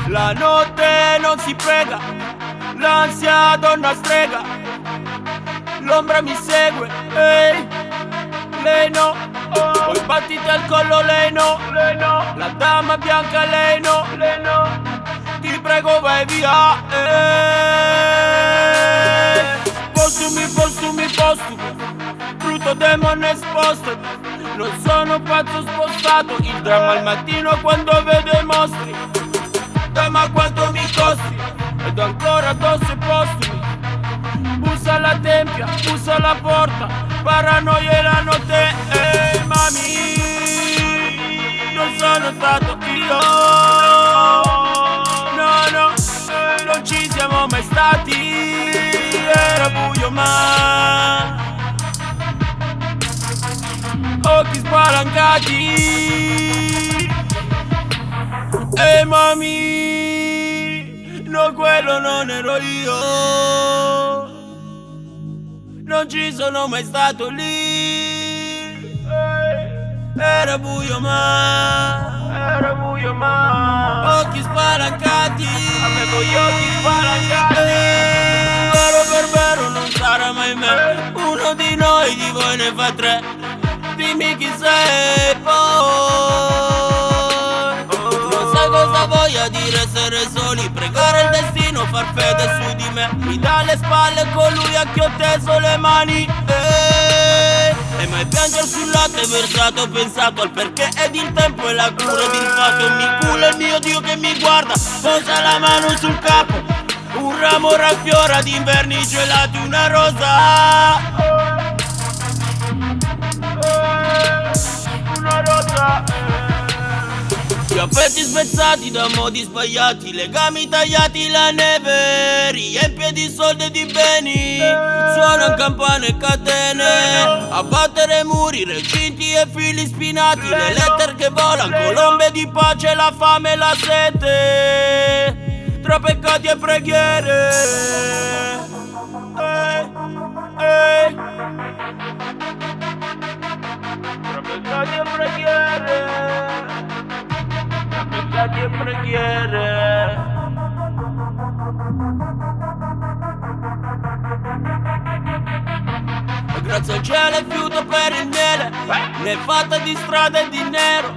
La notte non si prega, l'ansia donna strega, l'ombra mi segue, ehi, lei no, poi battiti al collo, lei no, la dama bianca, lei no, ti prego vai via, postumi, brutto demone spostati, non sono pazzo spostato, il dramma al mattino quando vedo i mostri, dama quanto mi costi, ed ho ancora addosso i postumi, bussa alla tempia, bussa alla porta, paranoia e la notte, mami, non sono stato io, no, non ci siamo mai stati, era buio ma occhi spalancati, mami, no quello non ero io, non ci sono mai stato lì, era buio ma occhi spalancati, avevo gli occhi spalancati, vero per vero non sarà mai me, uno di noi di voi ne fa tre, dimmi chi sei poi, non sai cosa voglia dire essere soli, pregare il destino, far fede su di me, mi dà le spalle colui a chi ho teso le mani, e mai piangere sul latte versato, ho pensato al perché ed il tempo e la cura ed il fatto, e mi culo il mio Dio che mi guarda, posa la mano sul capo, un ramo raffiora d'inverni gelati, una rosa, tappeti spezzati da modi sbagliati, legami tagliati, la neve riempie di soldi e di beni, suonano campane e catene, a battere muri, recinti e fili spinati, le lettere che volano, colombe di pace, la fame e la sete, tra peccati e preghiere, tra peccati e preghiere, che preghiere. E grazie al cielo è fiuto per il miele, ne è fatta di strada e di nero,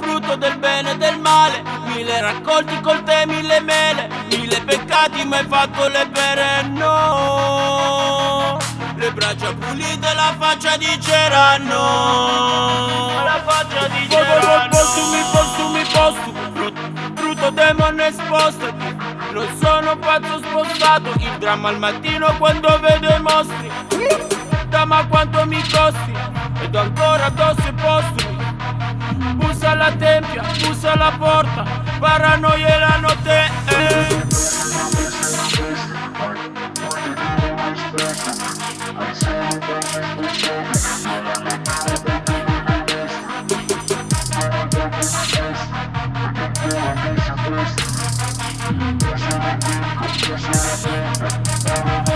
frutto del bene e del male, 1000 raccolti col te, 1000 mele, 1000 peccati mai fatto le pere, no, le braccia pulite, la faccia di Cerano, la faccia di Cerano, postumi, brutto demone spostati, non sono pazzo spostato, il dramma al mattino quando vedo i mostri, dama quanto mi costi, ed ho ancora addosso i postumi, bussa alla tempia, bussa alla porta, paranoia e la notte, Yes,